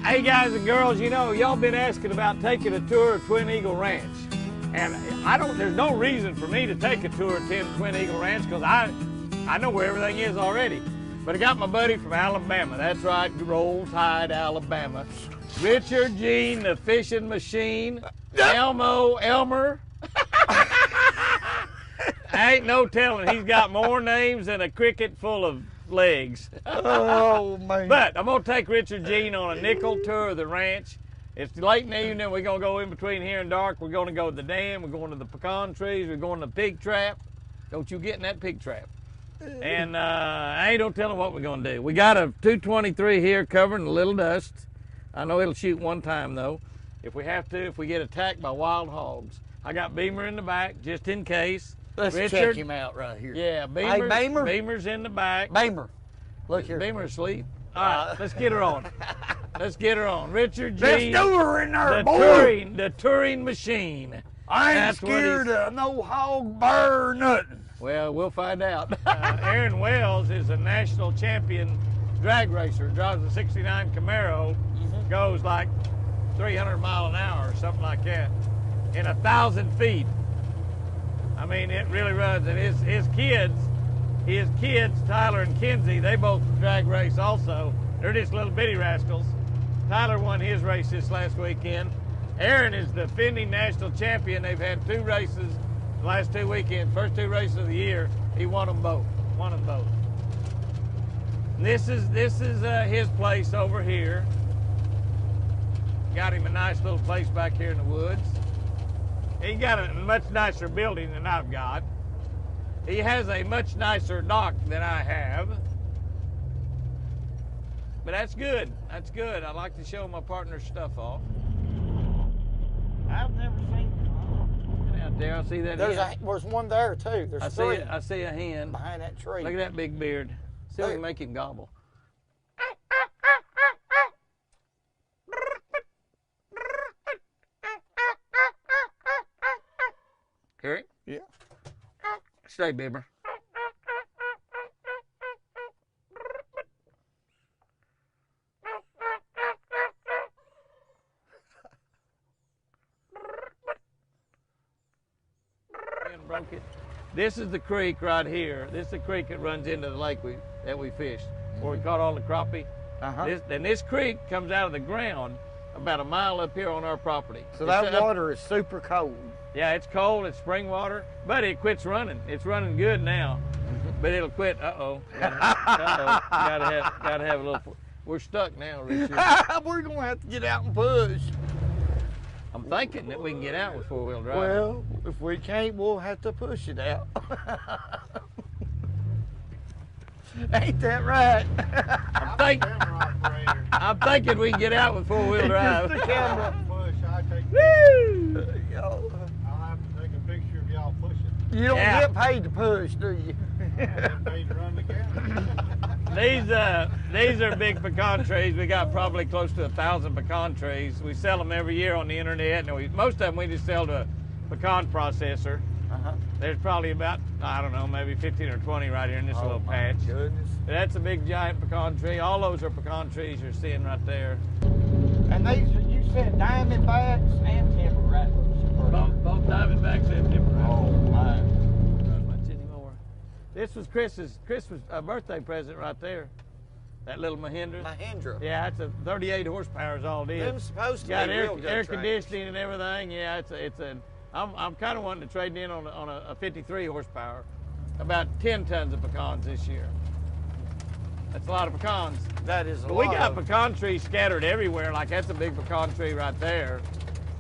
Hey guys and girls, you know, y'all been asking about taking a tour of Twin Eagle Ranch. And there's no reason for me to take a tour of Twin Eagle Ranch because I know where everything is already. But I got my buddy from Alabama. That's right, Roll Tide, Alabama. Richard Jean, the fishing machine. Elmer. Ain't no telling, he's got more names than a cricket full of legs. Oh, man. But I'm going to take Richard Jean on a nickel tour of the ranch. It's late in the evening. We're going to go in between here and dark. We're going to go to the dam. We're going to the pecan trees. We're going to the pig trap. Don't you get in that pig trap. And I ain't no telling what we're going to do. We got a 223 here covering a little dust. I know it'll shoot one time, though. If we have to, if we get attacked by wild hogs. I got Beamer in the back, just in case. Let's check him out right here. Yeah, Beamer's in the back. Beamer, look here. Beamer's asleep. All right, let's get her on. Let's get her on. Richard Jean. Let's do her in there, boy. The touring machine. I ain't scared of no hog, bear, nothing. Well, we'll find out. Aaron Wells is a national champion drag racer. Drives a 69 Camaro. Goes like 300 miles an hour or something like that in 1,000 feet. I mean, it really runs. And his kids, Tyler and Kinsey, they both drag race also. They're just little bitty rascals. Tyler won his race this last weekend. Aaron is the defending national champion. They've had 2 races the last 2 weekends, first 2 races of the year. He won them both. And this is his place over here. Got him a nice little place back here in the woods. He got a much nicer building than I've got. He has a much nicer dock than I have. But that's good. That's good. I like to show my partner's stuff off. I've never seen out there, I see that. There's one there too. There's 3. I see a hen behind that tree. Look at that big beard. See if we can make him gobble. Hear it? Yeah. Stay, Bieber. Broke it. This is the creek right here. This is the creek that runs into the lake that we fished, where we caught all the crappie. This creek comes out of the ground about a mile up here on our property. So that water is super cold. Yeah, it's cold. It's spring water, but it quits running. It's running good now, but it'll quit. Gotta have a little. We're stuck now, Richard. We're gonna have to get out and push. I'm thinking that we can get out with 4-wheel drive. Well, if we can't, we'll have to push it out. Ain't that right? I'm thinking we can get out with 4-wheel drive. The camera. Woo! I'll have to take a picture of y'all pushing. You don't get paid to push, do you? I get paid to run the camera. These are big pecan trees. We got probably close to 1,000 pecan trees. We sell them every year on the internet, and most of them we just sell to a pecan processor. There's probably about, I don't know, maybe 15 or 20 right here in this little patch. Goodness. That's a big giant pecan tree. All those are pecan trees you're seeing right there. And these, you said diamondbacks and timber rattlers. Both diamondbacks and timber rattlers. Oh my. Not much anymore. This was Chris's birthday present right there. That little Mahindra. Yeah, it's a 38 horsepower is all it is. Them's supposed to got be air conditioning and everything. Yeah, I'm kind of wanting to trade in on a 53 horsepower. About 10 tons of pecans this year. That's a lot of pecans. That is a lot. But we got pecan trees scattered everywhere. Like that's a big pecan tree right there,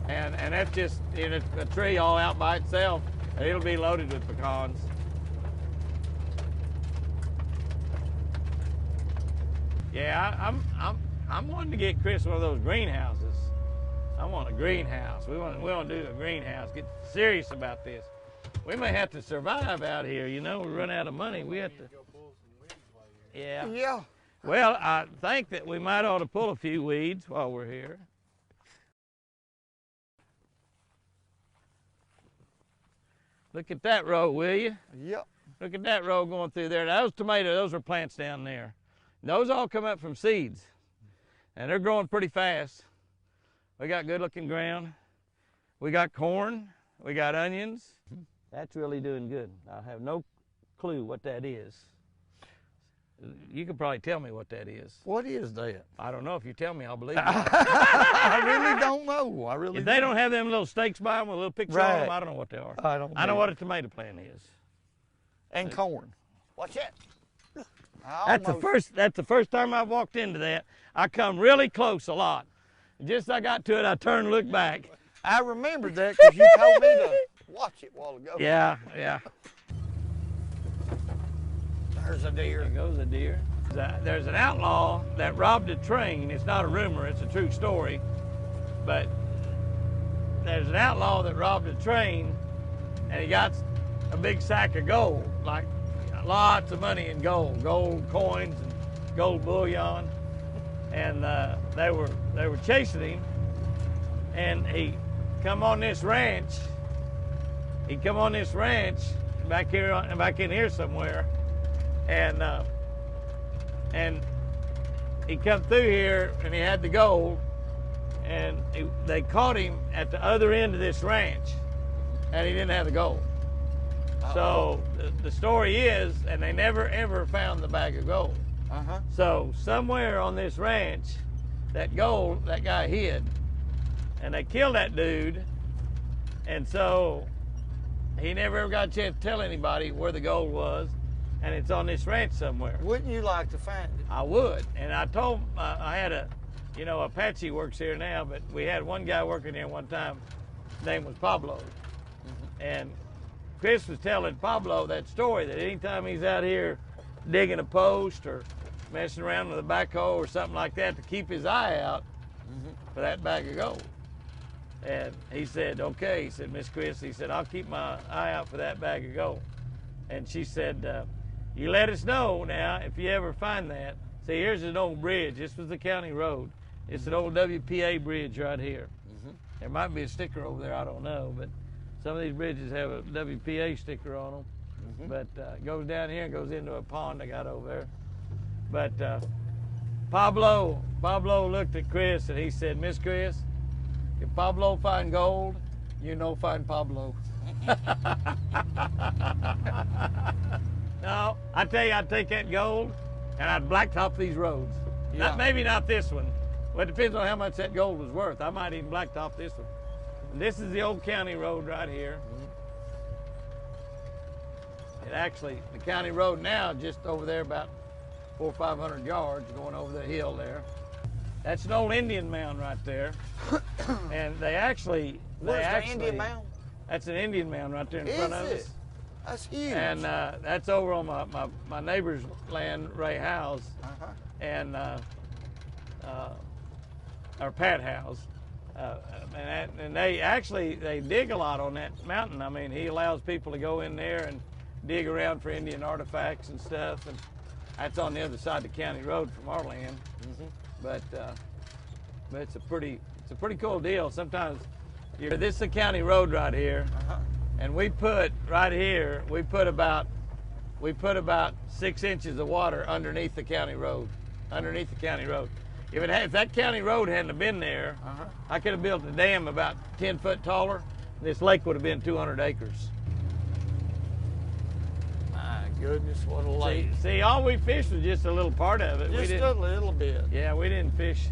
and that's just a tree all out by itself. And it'll be loaded with pecans. Yeah, I'm wanting to get Chris one of those greenhouses. I want a greenhouse. We want to do a greenhouse. Get serious about this. We may have to survive out here. You know, we run out of money. We have to. Yeah. Yeah. Well, I think that we might ought to pull a few weeds while we're here. Look at that row, will you? Yep. Look at that row going through there. Now, those tomatoes, those are plants down there. Those all come up from seeds. and they're growing pretty fast. We got good-looking ground. We got corn. We got onions. That's really doing good. I have no clue what that is. You could probably tell me what that is. What is that? I don't know. If you tell me, I'll believe you. I really don't know. I really If they don't have them little stakes by them with a little picture on them, I don't know what they are. I know what a tomato plant is. And corn. Watch that. That's the first time I've walked into that. I come really close a lot. Just as I got to it, I turned and looked back. I remembered that because you told me to watch it a while ago. Yeah, yeah. There's a deer. There goes a deer. There's an outlaw that robbed a train. It's not a rumor, it's a true story. But there's an outlaw that robbed a train, and he got a big sack of gold, like lots of money in gold coins and gold bullion. And they were chasing him, and he come on this ranch. He come on this ranch back in here somewhere, and he come through here, and he had the gold, and they caught him at the other end of this ranch, and he didn't have the gold. So the story is, and they never ever found the bag of gold. So somewhere on this ranch, that gold, that guy hid, and they killed that dude, and so he never ever got a chance to tell anybody where the gold was, and it's on this ranch somewhere. Wouldn't you like to find it? I would, and I told him, I had Apache works here now, but we had one guy working here one time. His name was Pablo, and Chris was telling Pablo that story, that anytime he's out here digging a post or messing around with a backhoe or something like that, to keep his eye out for that bag of gold. And he said, okay, he said, Miss Chris, he said, I'll keep my eye out for that bag of gold. And she said, you let us know now if you ever find that. See, here's an old bridge. This was the county road. It's an old WPA bridge right here. There might be a sticker over there, I don't know, but some of these bridges have a WPA sticker on them. But it goes down here and goes into a pond I got over there. But Pablo looked at Chris and he said, Miss Chris, if Pablo find gold, you know find Pablo. No, I tell you, I'd take that gold and I'd blacktop these roads. Yeah. Maybe not this one, but it depends on how much that gold was worth. I might even blacktop this one. And this is the old county road right here. It actually, the county road now, just over there about 400 or 500 yards going over the hill there. That's an old Indian mound right there. And they actually, Where's the Indian mound? That's an Indian mound right there in front of us. That's huge. And that's over on my neighbor's land, Ray House, and or Pat House. And they dig a lot on that mountain. I mean, he allows people to go in there and dig around for Indian artifacts and stuff. And that's on the other side of the county road from our land. But it's a pretty cool deal. Sometimes this is a county road right here, and we put right here. We put about 6 inches of water underneath the county road. If that county road hadn't have been there, I could have built a dam about 10 foot taller. This lake would have been 200 acres. My goodness, what a lake. See, all we fished was just a little part of it. Just a little bit. Yeah, we didn't fish.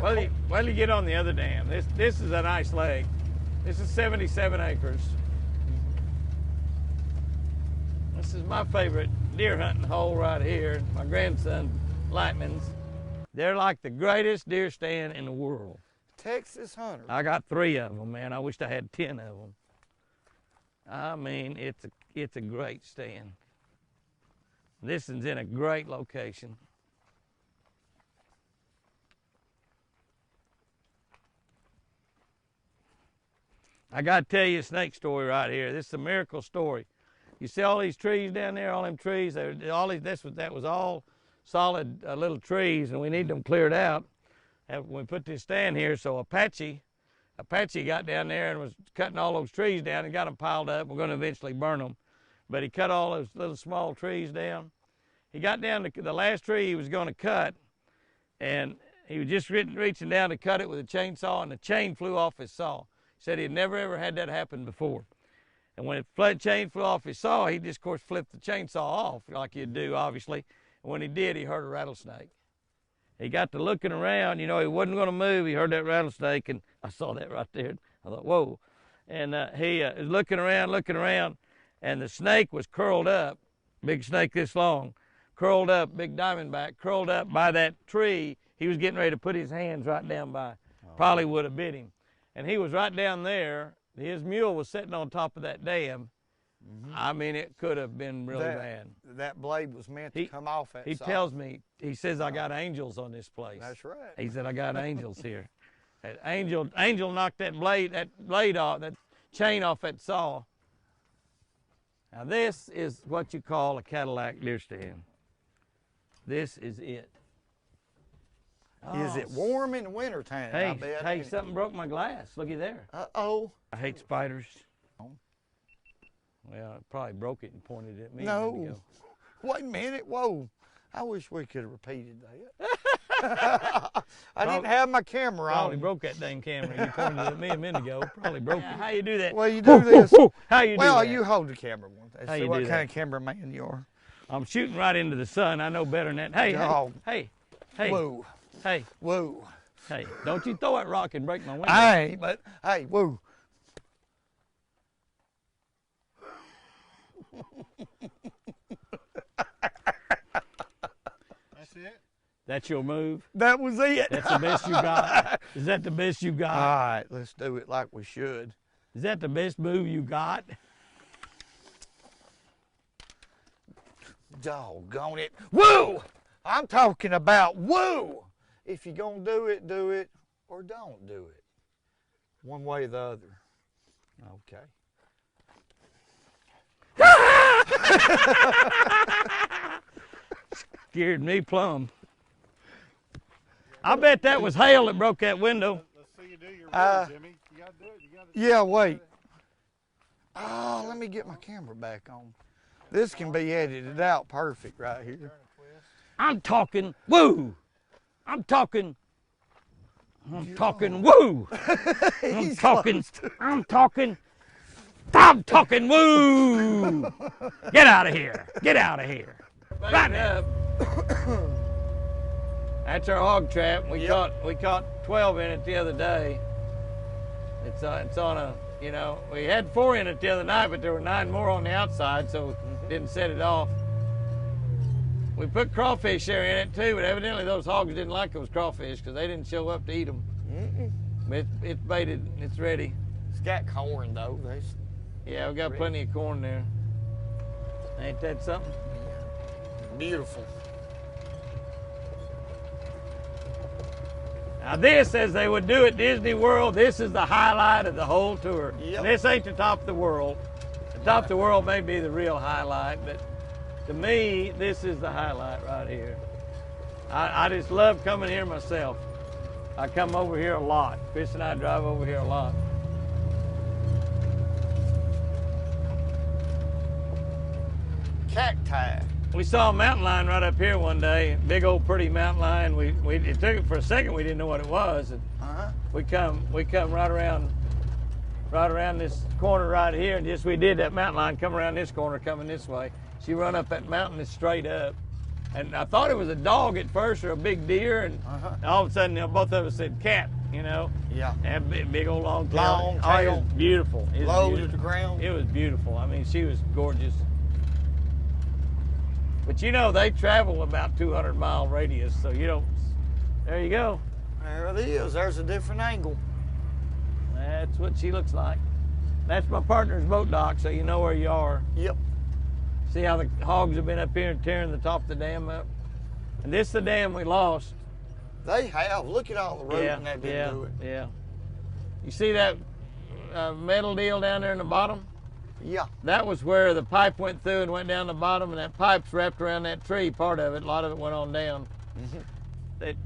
Well, you get on the other dam. This is a nice lake. This is 77 acres. This is my favorite deer hunting hole right here. My grandson, Lightman's. They're like the greatest deer stand in the world. Texas hunter. I got 3 of them, man. I wished I had 10 of them. I mean, it's a great stand. This one's in a great location. I got to tell you a snake story right here. This is a miracle story. You see all these trees down there, all them trees, that was all solid little trees, and we need them cleared out. And we put this stand here, so Apache got down there and was cutting all those trees down and got them piled up. We're going to eventually burn them. But he cut all those little small trees down. He got down to the last tree he was going to cut, and he was just reaching down to cut it with a chainsaw, and the chain flew off his saw. He said he'd never ever had that happen before. And when the chain flew off his saw, he just, of course, flipped the chainsaw off like you'd do, obviously. And when he did, he heard a rattlesnake. He got to looking around, you know, he wasn't going to move. He heard that rattlesnake, and I saw that right there. I thought, whoa. And he was looking around, and the snake was curled up, big snake this long, curled up, big diamondback, curled up by that tree. He was getting ready to put his hands right down by. Probably would have bit him. And he was right down there. His mule was sitting on top of that dam. I mean, it could have been really bad. That blade was meant to come off that He saw. tells me, he says, I got angels on this place. That's right. He said, I got angels here. Angel knocked that blade off, that chain off that saw. Now this is what you call a Cadillac deer stand. This is it. Is it warm in the wintertime? Hey, I bet, hey, something broke my glass. Looky there. Uh-oh. I hate spiders. Well, it probably broke it and pointed at me. No. Wait a minute. Whoa. I wish we could have repeated that. I didn't have my camera on. Probably broke that dang camera. You pointed at me a minute ago. Probably broke it. How you do that? Well, you do this. How you do that? Well, you hold the camera one. How See you what do kind that? of cameraman you are. I'm shooting right into the sun. I know better than that. Hey, Dog. hey, hey, Whoa. hey, Whoa. hey. Don't you throw that rock and break my window. I ain't, but hey, whoa. That's it? That's your move? That was it. That's the best you got? Is that the best you got? All right, let's do it like we should. Is that the best move you got? Doggone it. Woo! I'm talking about woo! If you're going to do it, or don't do it. One way or the other. Okay. Scared me plumb. I bet that was hail that broke that window. Let's see you do your roll, Jimmy. You got to do it. You got to Yeah, wait. Oh, let me get my camera back on. This can be edited out perfect right here. I'm talking woo. I'm talking woo. I'm talking woo. Get out of here. Get out of here. Right now. That's our hog trap. We caught 12 in it the other day. It's on a, you know, we had 4 in it the other night, but there were 9 more on the outside, so didn't set it off. We put crawfish there in it too, but evidently those hogs didn't like those crawfish because they didn't show up to eat them. But it's baited, it's ready. It's got corn though. Yeah, we got plenty of corn there. Ain't that something? Beautiful. Now this, as they would do at Disney World, this is the highlight of the whole tour. Yep. This ain't the top of the world. The top of the world may be the real highlight, but to me, this is the highlight right here. I just love coming here myself. I come over here a lot. Chris and I drive over here a lot. Cacti. We saw a mountain lion right up here one day, big old pretty mountain lion. It took it for a second, we didn't know what it was. And we come right around this corner right here, and just we did that mountain lion come around this corner coming this way. She run up that mountain and straight up. And I thought it was a dog at first or a big deer, and all of a sudden, you know, both of us said cat, you know. Yeah. And big old long tail. Long Oh, it tail. was beautiful. It was Low to beautiful. the ground. It was beautiful. I mean, she was gorgeous. But you know, they travel about 200-mile radius, so you don't, there you go. There it is. There's a different angle. That's what she looks like. That's my partner's boat dock, so you know where you are. Yep. See how the hogs have been up here and tearing the top of the dam up? And this is the dam we lost. They have. Look at all the rooting that didn't do it. Yeah. You see that metal deal down there in the bottom? Yeah. That was where the pipe went through and went down the bottom, and that pipe's wrapped around that tree, part of it. A lot of it went on down. It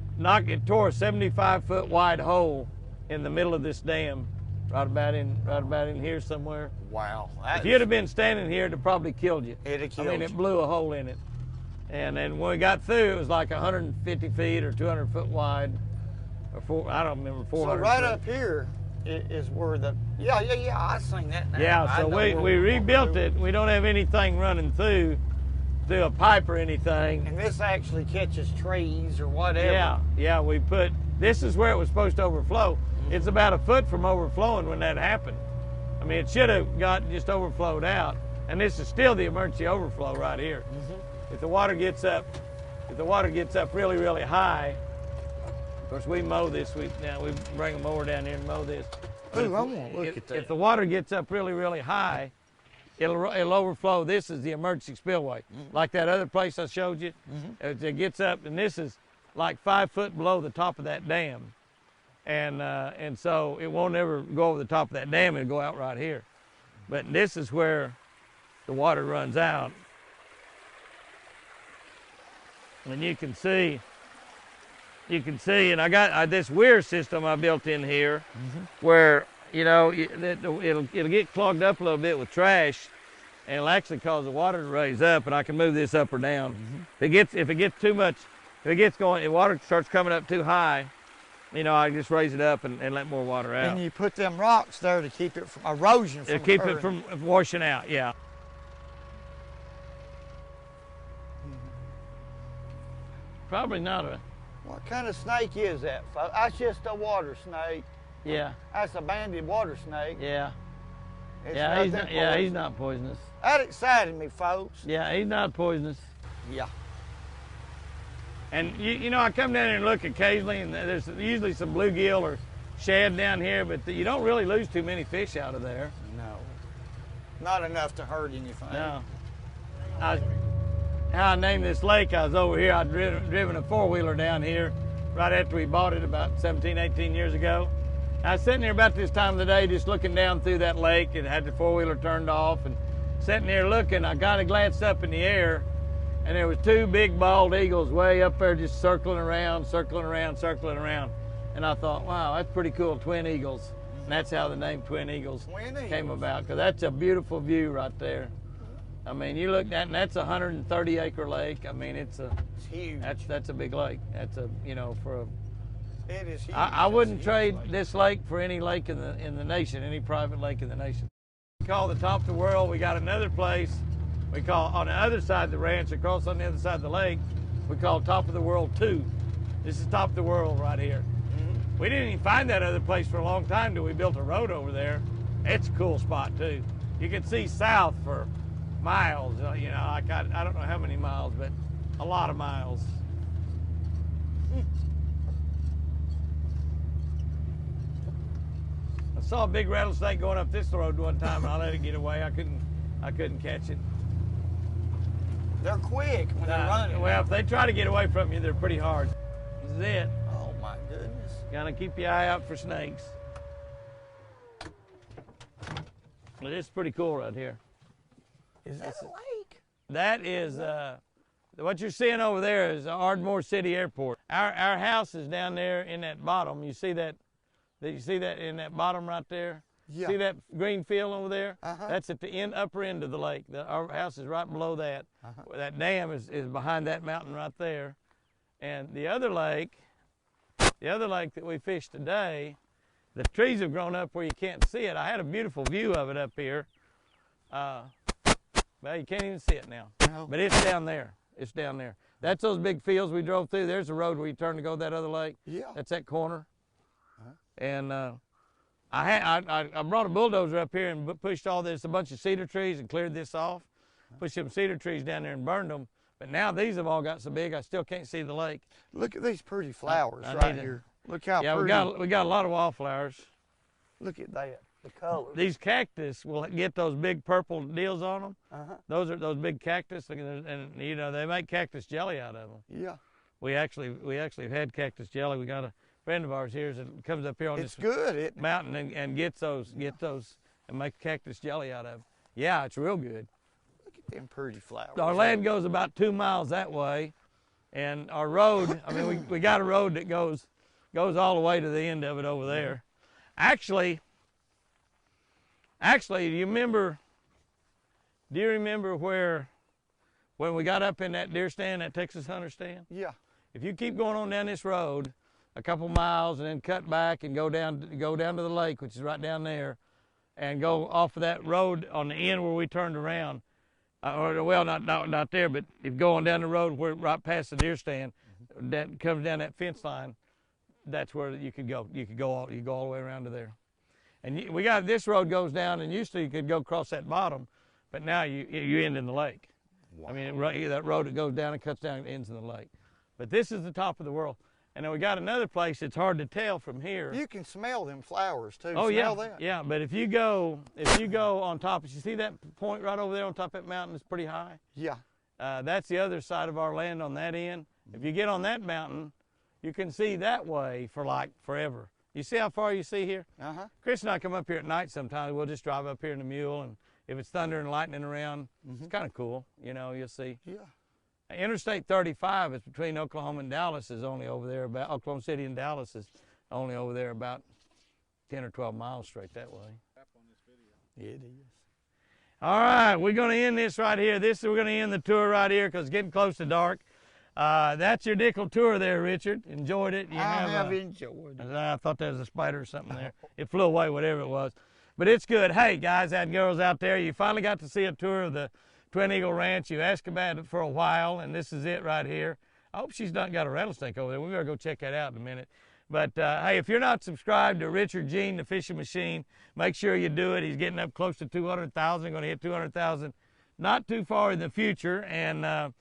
tore a 75-foot wide hole in the middle of this dam, right about in here somewhere. Wow. If you'd have been standing here, it'd have probably killed you. It'd have killed I mean, it blew a hole in it. And then when we got through, it was like 150 feet or 200 foot wide. I don't remember 400. So right foot. up here is where the, yeah, I seen that now. Yeah, so we rebuilt it. We don't have anything running through a pipe or anything. And this actually catches trees or whatever. Yeah, we put, this is where it was supposed to overflow. It's about a foot from overflowing when that happened. I mean, it should have just overflowed out. And this is still the emergency overflow right here. If the water gets up really, really high, of course we mow this, we bring a mower down here and mow this. Ooh, I want to look at that. If the water gets up really, really high, it'll overflow. This is the emergency spillway. Like that other place I showed you. It gets up, and this is like 5 foot below the top of that dam. And so it won't ever go over the top of that dam, it'll go out right here. But this is where the water runs out. And you can see, and I got this weir system I built in here where, you know, it'll get clogged up a little bit with trash, and it'll actually cause the water to raise up, and I can move this up or down. If it gets too much, if water starts coming up too high, you know, I just raise it up and let more water out. And you put them rocks there to keep it from erosion from keep occurring. it from washing out, yeah. Probably not a... What kind of snake is that, folks? That's just a water snake. Yeah. That's a banded water snake. Yeah. It's He's not poisonous. That excited me, folks. Yeah, he's not poisonous. Yeah. And you know, I come down here and look occasionally, and there's usually some bluegill or shad down here, but you don't really lose too many fish out of there. No. Not enough to hurt anything. No. How I named this lake, I was over here, I'd driven a four-wheeler down here right after we bought it about 17, 18 years ago. I was sitting there about this time of the day just looking down through that lake and had the four-wheeler turned off and sitting there looking. I kind of glanced up in the air and there was two big bald eagles way up there just circling around. And I thought, wow, that's pretty cool, twin eagles. And that's how the name Twin Eagles came about, because that's a beautiful view right there. I mean, you look at, and that's a 130-acre lake. I mean, it's huge. That's a big lake. That's a, you know, for a. It is huge. I wouldn't trade this lake for any lake in the nation, any private lake in the nation. We call the top of the world. We got another place we call on the other side of the ranch, across on the other side of the lake. We call Top of the World 2. This is Top of the World right here. We didn't even find that other place for a long time till we built a road over there. It's a cool spot too. You can see south for miles. You know, I don't know how many miles, but a lot of miles. I saw a big rattlesnake going up this road one time, and I let it get away. I couldn't catch it. They're quick when they're running. Well, if they try to get away from you, they're pretty hard. This is it. Oh my goodness. Gotta keep your eye out for snakes. But it's pretty cool right here. Is that a lake? That is, what you're seeing over there is Ardmore City Airport. Our house is down there in that bottom. You see that? You see that in that bottom right there? Yeah. See that green field over there? Uh-huh. That's at the upper end of the lake. Our house is right below that. Uh-huh. That dam is behind that mountain right there. And the other lake that we fished today, the trees have grown up where you can't see it. I had a beautiful view of it up here. Well, you can't even see it now. No. But it's down there. It's down there. That's those big fields we drove through. There's a road where you turn to go to that other lake. Yeah. That's that corner. Uh-huh. And I brought a bulldozer up here and pushed all this, a bunch of cedar trees, and cleared this off. Pushed some cedar trees down there and burned them. But now these have all got so big, I still can't see the lake. Look at these pretty flowers I right need to- here. Look how Yeah, pretty. we got a lot of wildflowers. Look at that. The colors. These cactus will get those big purple deals on them. Uh-huh. Those are those big cactus, and you know they make cactus jelly out of them. Yeah. We actually have had cactus jelly. We got a friend of ours here that comes up here on It's this good, isn't it? mountain and gets those and makes cactus jelly out of them. Yeah, it's real good. Look at them pretty flowers. Our land goes about 2 miles that way, and our road. I mean, we got a road that goes all the way to the end of it over there. Actually, do you remember when we got up in that deer stand, that Texas hunter stand? Yeah. If you keep going on down this road, a couple miles and then cut back and go down to the lake, which is right down there, and go off of that road on the end where we turned around. Or well, not there, but if going down the road where right past the deer stand, that comes down that fence line, that's where you could go. You go all the way around to there. And we got this road goes down, and used to you could go across that bottom, but now you end in the lake. Wow. I mean, that road that goes down and cuts down ends in the lake. But this is the top of the world. And then we got another place that's hard to tell from here. You can smell them flowers too. Oh, smell that? Yeah. But if you go on top, you see that point right over there on top of that mountain that's pretty high? Yeah. That's the other side of our land on that end. If you get on that mountain, you can see that way for like forever. You see how far you see here? Uh-huh. Chris and I come up here at night sometimes. We'll just drive up here in the mule, and if it's thunder and lightning around, it's kind of cool. You know, you'll see. Yeah. Interstate 35 is between Oklahoma and Dallas is only over there about, Oklahoma City and Dallas is only over there about 10 or 12 miles straight that way. It is. All right, we're going to end this right here. We're going to end the tour right here because it's getting close to dark. That's your Dickel tour there, Richard. Enjoyed it? I have enjoyed it. I thought there was a spider or something there. It flew away, whatever it was. But it's good. Hey, guys and girls out there, you finally got to see a tour of the Twin Eagle Ranch. You asked about it for a while, and this is it right here. I hope she's not got a rattlesnake over there. We better go check that out in a minute. But, hey, if you're not subscribed to Richard Gene, the Fishing Machine, make sure you do it. He's getting up close to 200,000, going to hit 200,000 not too far in the future. And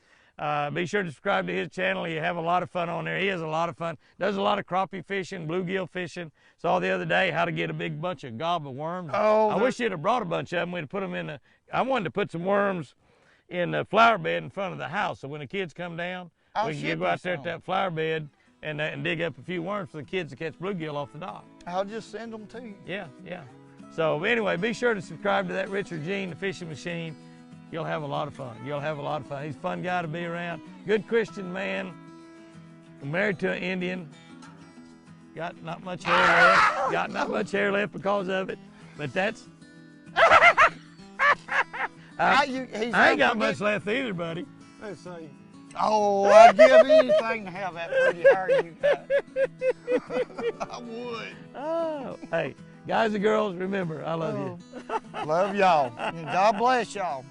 be sure to subscribe to his channel. You have a lot of fun on there. He has a lot of fun. Does a lot of crappie fishing, bluegill fishing. Saw the other day how to get a big bunch of gob of worms. Oh, I wish you'd have brought a bunch of them. We'd have put them in the, I wanted to put some worms in the flower bed in front of the house. So when the kids come down, we can go out there at that flower bed and dig up a few worms for the kids to catch bluegill off the dock. I'll just send them to you. Yeah. So anyway, be sure to subscribe to that Richard Gene, the Fishing Machine. You'll have a lot of fun. You'll have a lot of fun. He's a fun guy to be around. Good Christian man. Married to an Indian. Got not much hair left. Got not much hair left because of it. But that's... I ain't got much left either, buddy. Let's see. Oh, I'd give anything to have that pretty hair you got. I would. Oh, hey, guys and girls, remember, I love you. Love y'all. And God bless y'all.